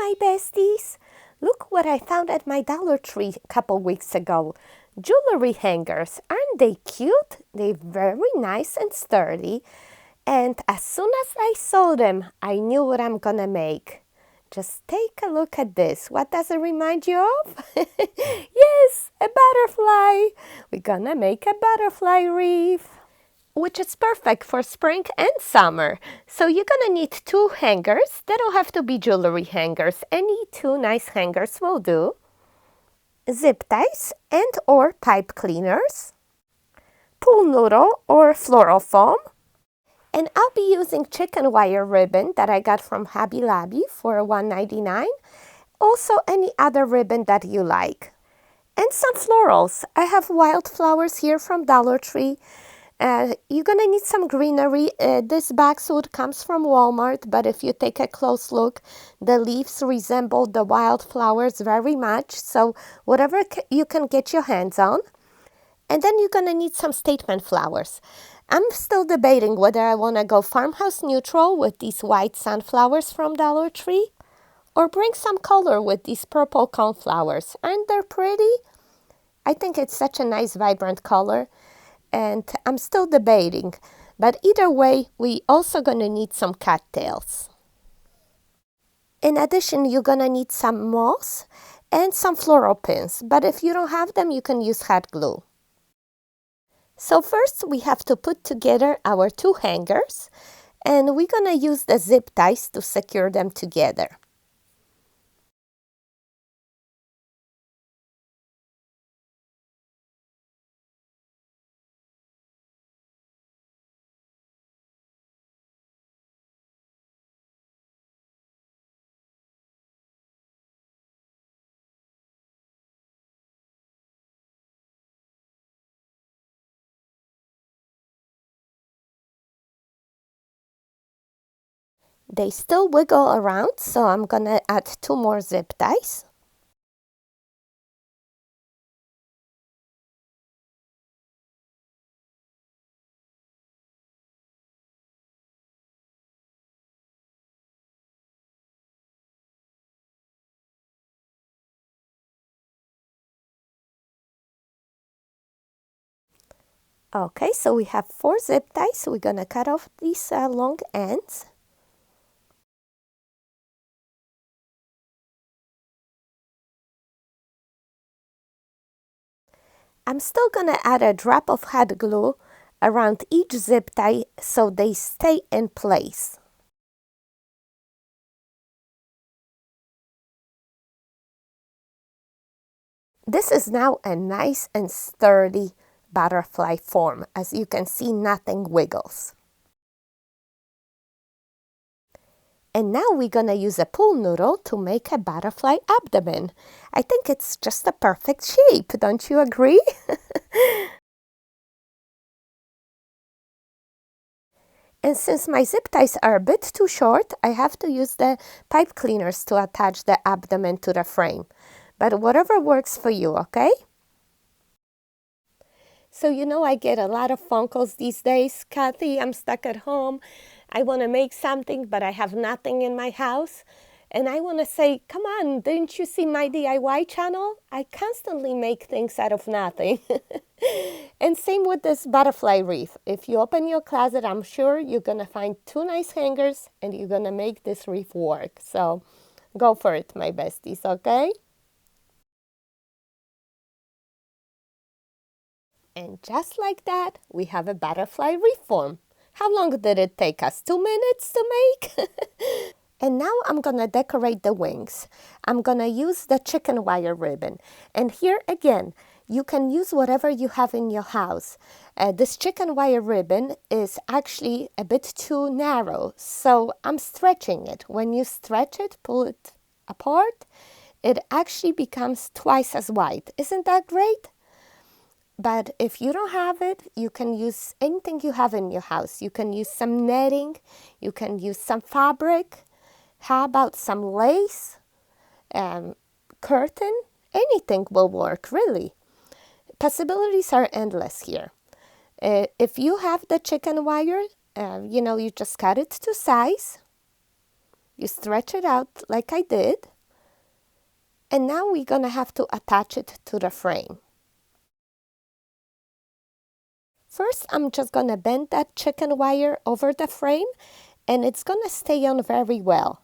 my besties! Look what I found at my Dollar Tree a couple weeks ago. Jewelry hangers. Aren't they cute? They're very nice and sturdy. And as soon as I saw them, I knew what I'm gonna make. Just take a look at this. What does it remind you of? Yes, a butterfly. We're gonna make a butterfly wreath, which is perfect for spring and summer. So you're gonna need 2 hangers. They don't have to be jewelry hangers. Any 2 nice hangers will do. Zip ties and or pipe cleaners. Pool noodle or floral foam. And I'll be using chicken wire ribbon that I got from Hobby Lobby for $1.99. Also any other ribbon that you like. And some florals. I have wildflowers here from Dollar Tree. You're gonna need some greenery. This boxwood comes from Walmart, but if you take a close look, the leaves resemble the wildflowers very much. So whatever you can get your hands on. And then you're gonna need some statement flowers. I'm still debating whether I wanna go farmhouse neutral with these white sunflowers from Dollar Tree, or bring some color with these purple coneflowers. Aren't they pretty? I think it's such a nice vibrant color. And I'm still debating, but either way, we also gonna need some cattails. In addition, you're gonna need some moss and some floral pins, but if you don't have them, you can use hot glue. So first, we have to put together our 2 hangers, and we're gonna use the zip ties to secure them together. They still wiggle around, so I'm gonna add 2 more zip ties. Okay, so we have 4 zip ties. We're gonna cut off these long ends. I'm still gonna add a drop of hot glue around each zip tie so they stay in place. This is now a nice and sturdy butterfly form. As you can see, nothing wiggles. And now we're gonna use a pool noodle to make a butterfly abdomen. I think it's just a perfect shape, don't you agree? And since my zip ties are a bit too short, I have to use the pipe cleaners to attach the abdomen to the frame. But whatever works for you, okay? So I get a lot of phone calls these days. Kathy, I'm stuck at home. I want to make something, but I have nothing in my house. And I want to say, come on, didn't you see my DIY channel? I constantly make things out of nothing. And same with this butterfly wreath. If you open your closet, I'm sure you're going to find 2 nice hangers and you're going to make this wreath work. So go for it, my besties, okay? And just like that, we have a butterfly wreath form. How long did it take us? 2 minutes to make? And now I'm gonna decorate the wings. I'm gonna use the chicken wire ribbon. And here again, you can use whatever you have in your house. This chicken wire ribbon is actually a bit too narrow, so I'm stretching it. When you stretch it, pull it apart, it actually becomes twice as wide. Isn't that great? But if you don't have it, you can use anything you have in your house. You can use some netting, you can use some fabric. How about some lace, curtain? Anything will work, really. Possibilities are endless here. If you have the chicken wire, you just cut it to size. You stretch it out like I did. And now we're gonna have to attach it to the frame. First, I'm just gonna bend that chicken wire over the frame, and it's gonna stay on very well.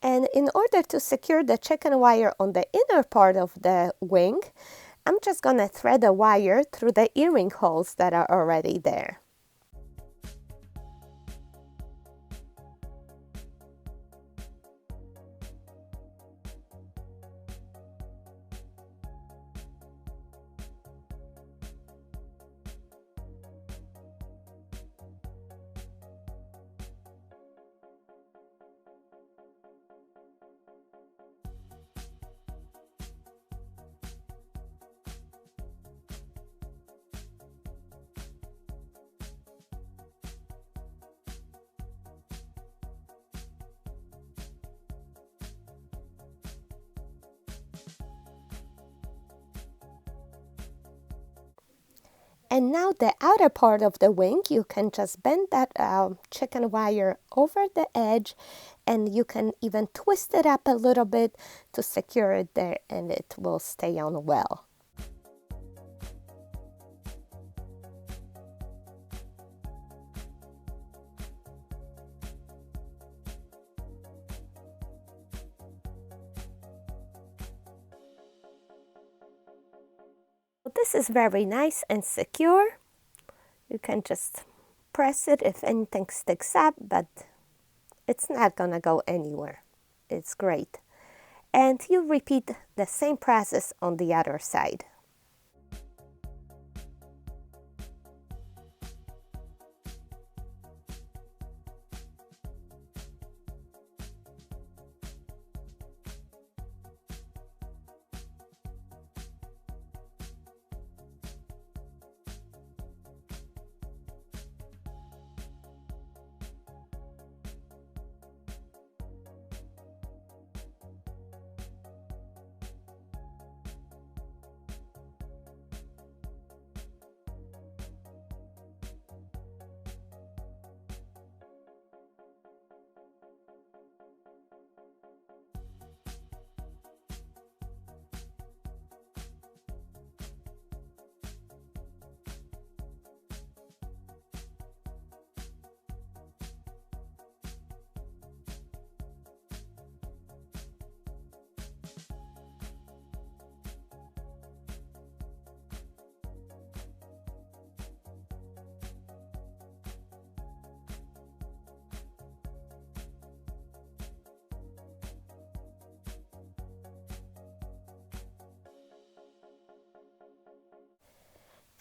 And in order to secure the chicken wire on the inner part of the wing, I'm just gonna thread a wire through the earring holes that are already there. And now the outer part of the wing, you can just bend that chicken wire over the edge, and you can even twist it up a little bit to secure it there, and it will stay on well. This is very nice and secure. You can just press it if anything sticks up, but it's not gonna go anywhere. It's great. And you repeat the same process on the other side.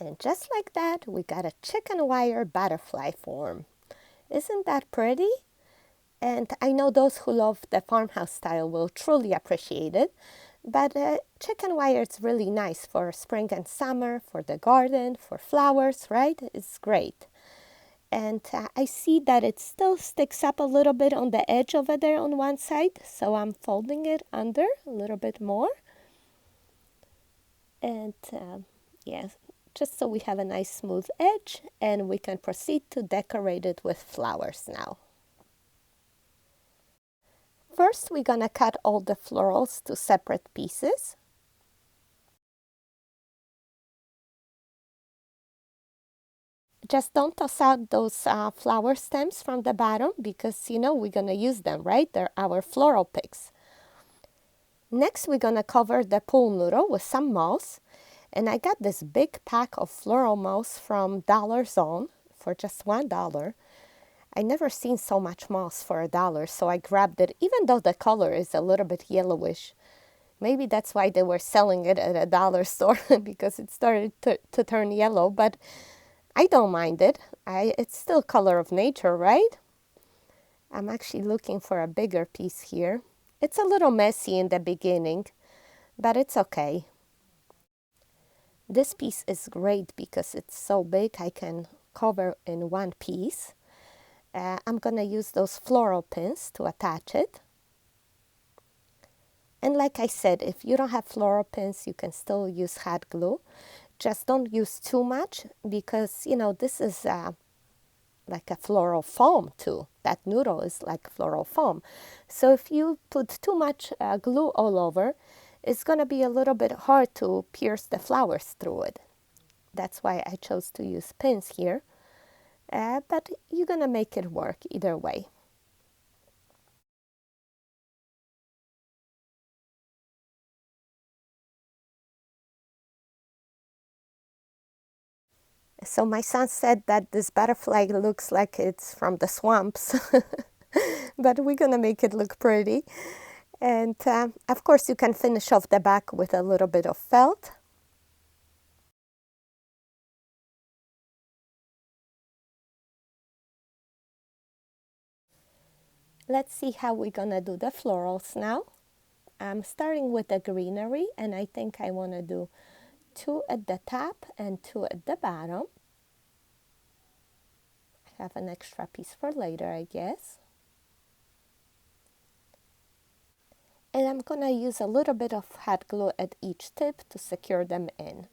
And just like that, we got a chicken wire butterfly form. Isn't that pretty? And I know those who love the farmhouse style will truly appreciate it. But chicken wire is really nice for spring and summer, for the garden, for flowers, right? It's great. And I see that it still sticks up a little bit on the edge over there on one side. So I'm folding it under a little bit more. And yes, just so we have a nice smooth edge, and we can proceed to decorate it with flowers now. First, we're gonna cut all the florals to separate pieces. Just don't toss out those flower stems from the bottom, because you know we're gonna use them, right? They're our floral picks. Next, we're gonna cover the pool noodle with some moss. And I got this big pack of floral moss from Dollar Zone for just $1. I never seen so much moss for $1, so I grabbed it, even though the color is a little bit yellowish. Maybe that's why they were selling it at a dollar store, because it started to turn yellow, but I don't mind it. It's still color of nature, right? I'm actually looking for a bigger piece here. It's a little messy in the beginning, but it's okay. This piece is great because it's so big I can cover in one piece. I'm gonna use those floral pins to attach it. And like I said, if you don't have floral pins, you can still use hot glue. Just don't use too much because, you know, this is like a floral foam too. That noodle is like floral foam. So if you put too much glue all over, it's going to be a little bit hard to pierce the flowers through it. That's why I chose to use pins here. But you're going to make it work either way. So my son said that this butterfly looks like it's from the swamps, but we're gonna make it look pretty. And of course you can finish off the back with a little bit of felt. Let's see how we're gonna do the florals now. I'm starting with the greenery, and I think I wanna do 2 at the top and 2 at the bottom. I have an extra piece for later, I guess. And I'm gonna use a little bit of hot glue at each tip to secure them in.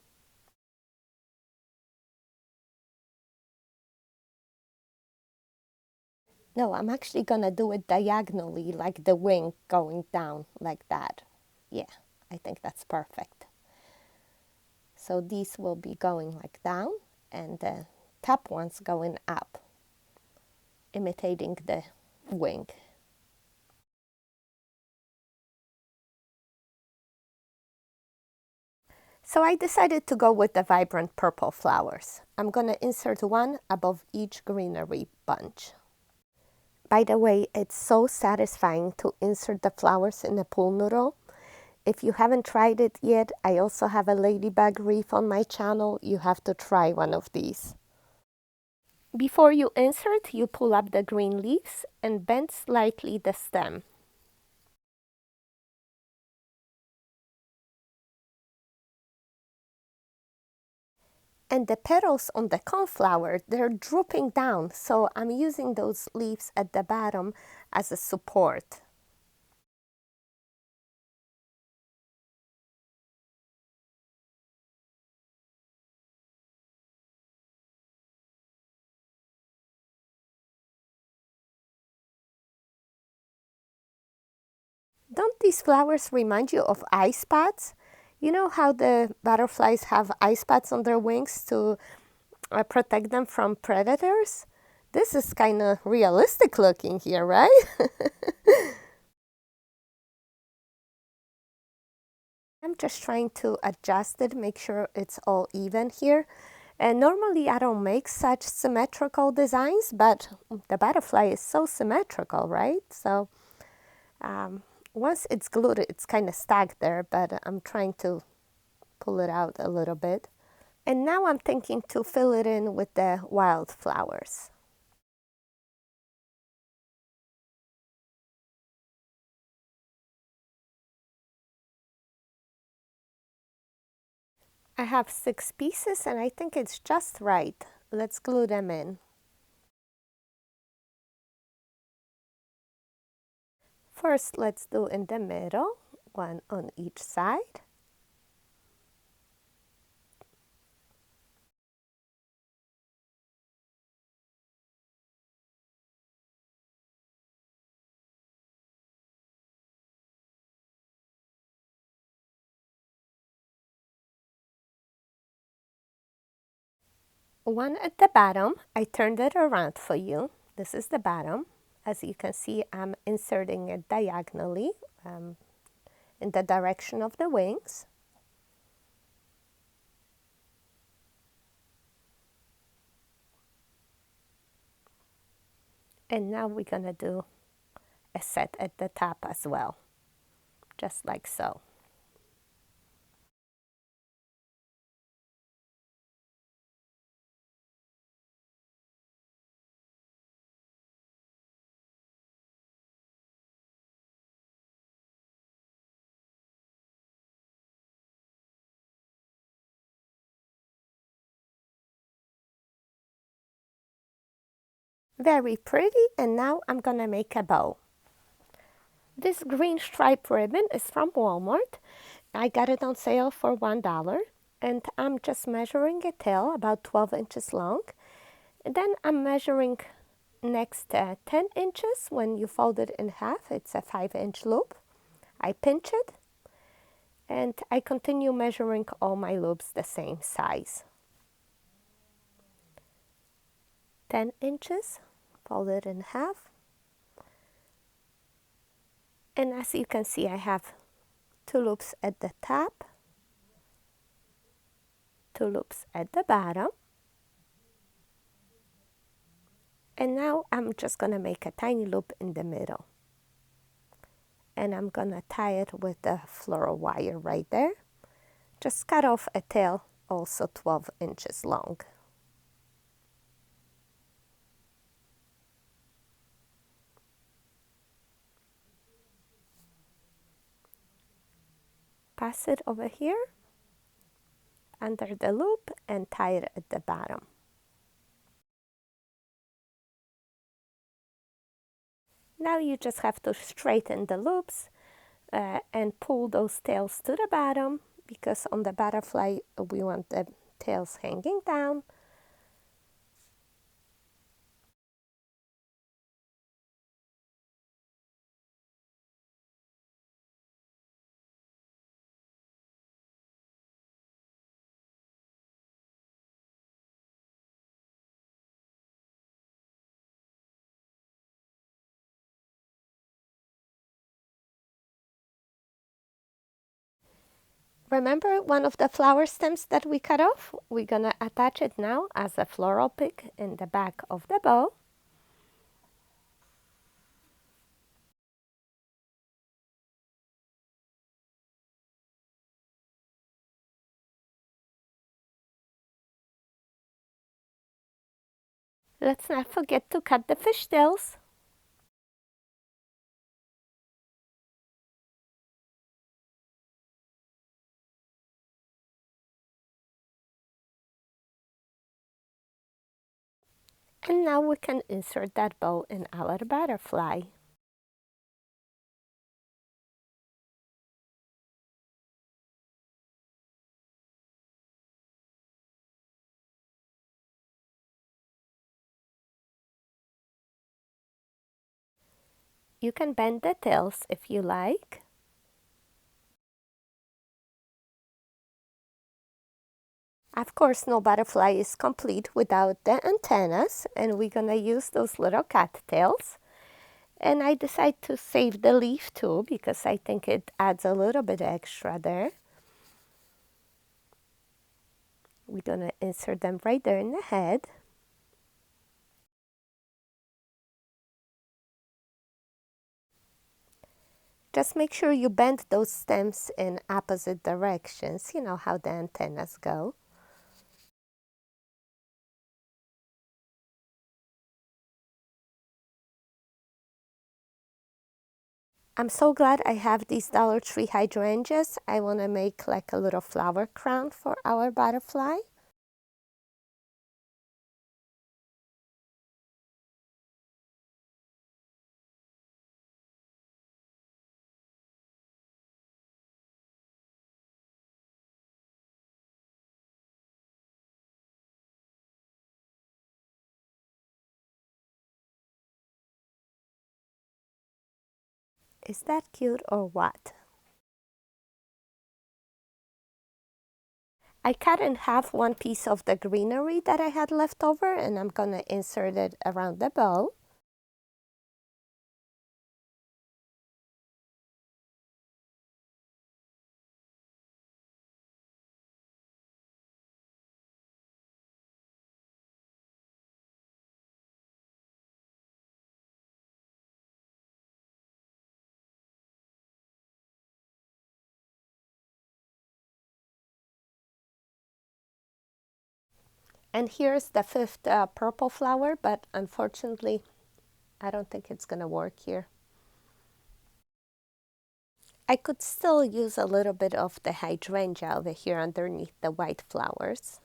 No, I'm actually gonna do it diagonally, like the wing going down like that. Yeah, I think that's perfect. So these will be going like down, and the top ones going up, imitating the wing. So I decided to go with the vibrant purple flowers. I'm gonna insert one above each greenery bunch. By the way, it's so satisfying to insert the flowers in a pool noodle. If you haven't tried it yet, I also have a ladybug wreath on my channel. You have to try one of these. Before you insert, you pull up the green leaves and bend slightly the stem. And the petals on the coneflower, they're drooping down, so I'm using those leaves at the bottom as a support. Don't these flowers remind you of eye spots? You know how the butterflies have eye spots on their wings to protect them from predators? This is kind of realistic looking here, right? I'm just trying to adjust it, make sure it's all even here. And normally I don't make such symmetrical designs, but the butterfly is so symmetrical, right? So once it's glued, it's kind of stuck there, but I'm trying to pull it out a little bit. And now I'm thinking to fill it in with the wildflowers. I have 6 pieces and I think it's just right. Let's glue them in. First, let's do in the middle, one on each side. One at the bottom, I turned it around for you. This is the bottom. As you can see, I'm inserting it diagonally in the direction of the wings. And now we're gonna do a set at the top as well, just like so. Very pretty, and now I'm gonna make a bow. This green stripe ribbon is from Walmart. I got it on sale for $1, and I'm just measuring a tail about 12 inches long. And then I'm measuring next 10 inches. When you fold it in half, it's a 5-inch loop. I pinch it, and I continue measuring all my loops the same size. 10 inches, fold it in half. And as you can see, I have 2 loops at the top, 2 loops at the bottom. And now I'm just gonna make a tiny loop in the middle. And I'm gonna tie it with the floral wire right there. Just cut off a tail also 12 inches long. Pass it over here under the loop and tie it at the bottom. Now you just have to straighten the loops and pull those tails to the bottom, because on the butterfly we want the tails hanging down. Remember one of the flower stems that we cut off? We're gonna attach it now as a floral pick in the back of the bow. Let's not forget to cut the fishtails. And now we can insert that bow in our butterfly. You can bend the tails if you like. Of course, no butterfly is complete without the antennas, and we're gonna use those little cattails. And I decided to save the leaf too, because I think it adds a little bit extra there. We're gonna insert them right there in the head. Just make sure you bend those stems in opposite directions. You know how the antennas go. I'm so glad I have these Dollar Tree hydrangeas. I want to make like a little flower crown for our butterfly. Is that cute or what? I cut in half one piece of the greenery that I had left over, and I'm going to insert it around the bow. And here's the fifth purple flower, but unfortunately, I don't think it's going to work here. I could still use a little bit of the hydrangea over here underneath the white flowers.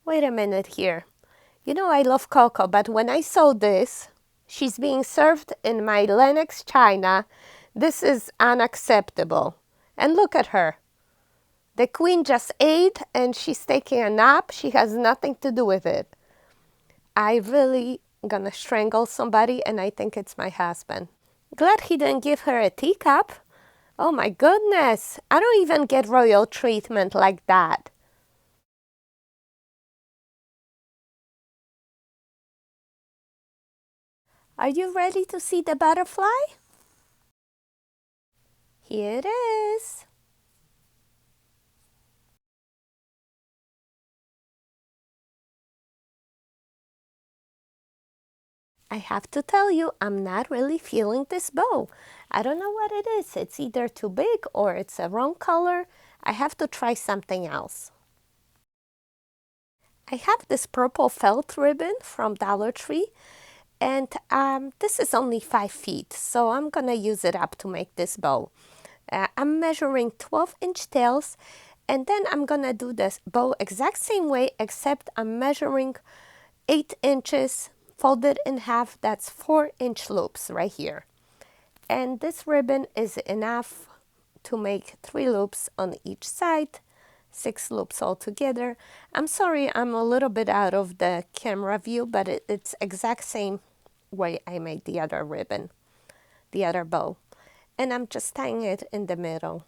Wait a minute here. You know I love Coco, but when I saw this, she's being served in my Lennox china. This is unacceptable. And look at her. The queen just ate and she's taking a nap. She has nothing to do with it. I really gonna strangle somebody, and I think it's my husband. Glad he didn't give her a teacup. Oh my goodness. I don't even get royal treatment like that. Are you ready to see the butterfly? Here it is. I have to tell you, I'm not really feeling this bow. I don't know what it is. It's either too big or it's a wrong color. I have to try something else. I have this purple felt ribbon from Dollar Tree, and this is only 5 feet, so I'm gonna use it up to make this bow. I'm measuring 12-inch tails, and then I'm gonna do this bow exact same way, except I'm measuring 8 inches, folded in half. That's 4-inch loops right here. And this ribbon is enough to make 3 loops on each side, 6 loops altogether. I'm sorry I'm a little bit out of the camera view, but it's exact same way I made the other ribbon, the other bow. And I'm just tying it in the middle.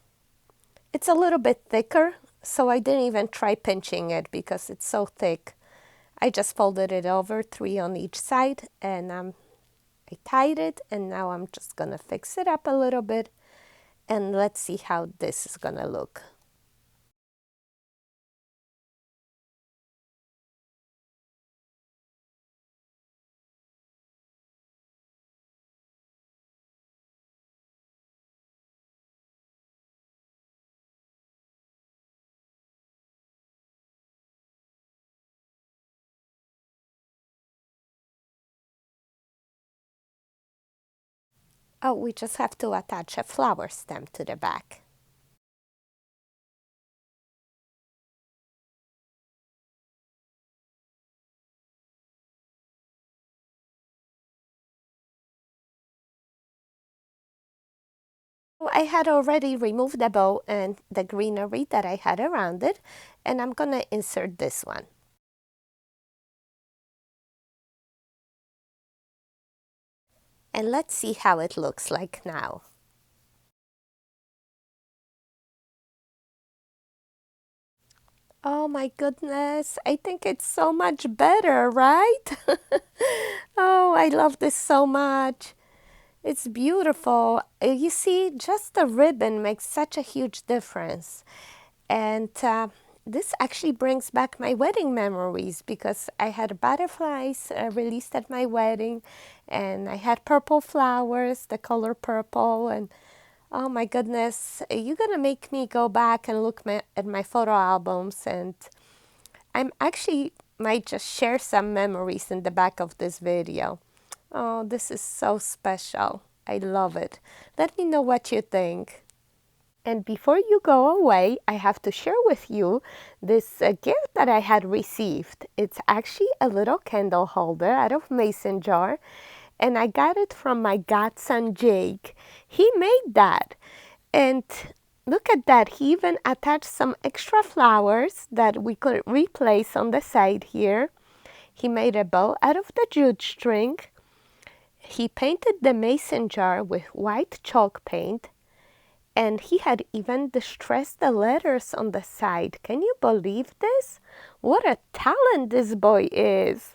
It's a little bit thicker, so I didn't even try pinching it because it's so thick. I just folded it over, 3 on each side, and I tied it, and now I'm just gonna fix it up a little bit, and let's see how this is gonna look. Oh, we just have to attach a flower stem to the back. I had already removed the bow and the greenery that I had around it, and I'm gonna insert this one. And let's see how it looks like now. Oh my goodness, I think it's so much better, right? Oh, I love this so much. It's beautiful. You see, just the ribbon makes such a huge difference. And this actually brings back my wedding memories because I had butterflies released at my wedding, and I had purple flowers, the color purple, and oh my goodness, you're gonna make me go back and look at my photo albums, and I'm actually might just share some memories in the back of this video. Oh, this is so special. I love it. Let me know what you think. And before you go away, I have to share with you this gift that I had received. It's actually a little candle holder out of mason jar, and I got it from my godson Jake. He made that. And look at that. He even attached some extra flowers that we could replace on the side here. He made a bow out of the jute string. He painted the mason jar with white chalk paint, and he had even distressed the letters on the side. Can you believe this? What a talent this boy is.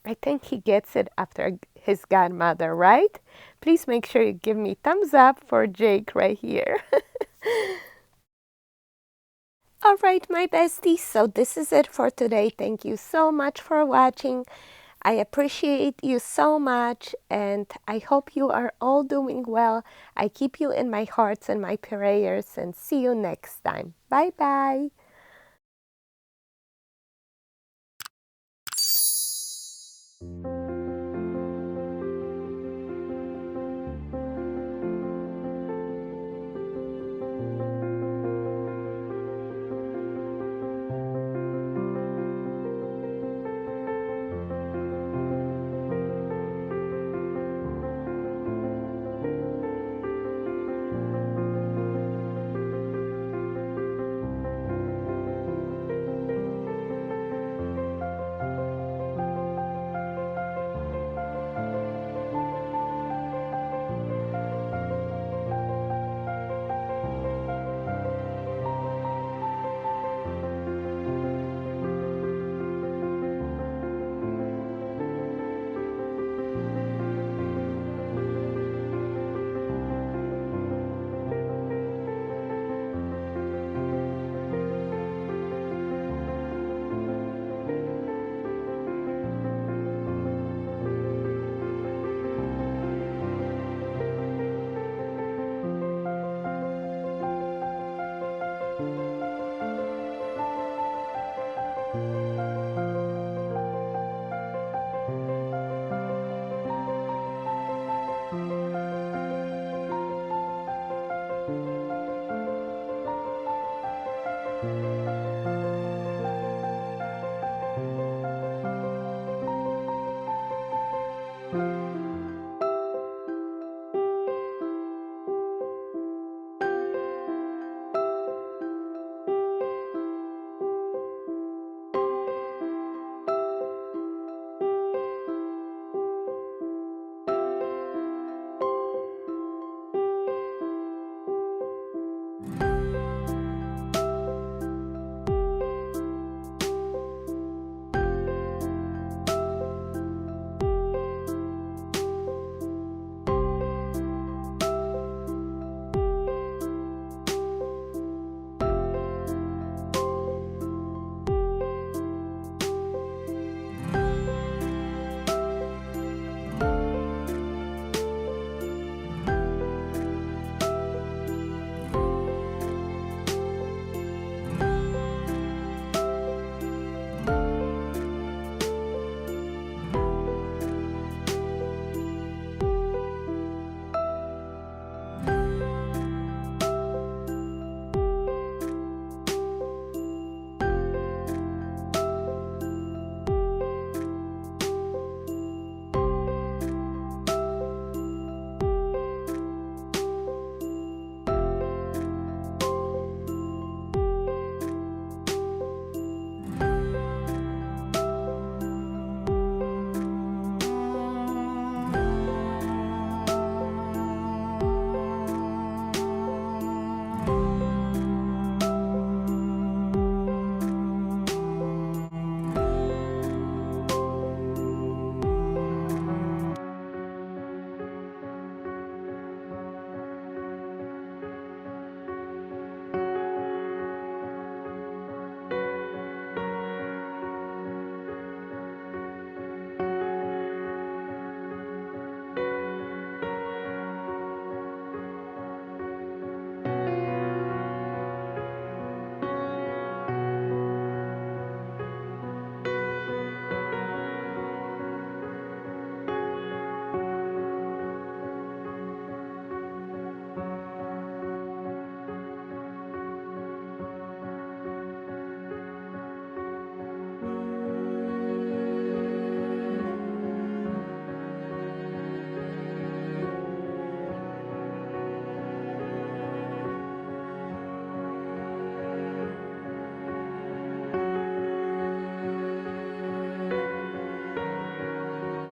I think he gets it after his godmother, right? Please make sure you give me thumbs up for Jake right here. All right, my besties, so this is it for today. Thank you so much for watching. I appreciate you so much, and I hope you are all doing well. I keep you in my hearts and my prayers, and see you next time. Bye-bye.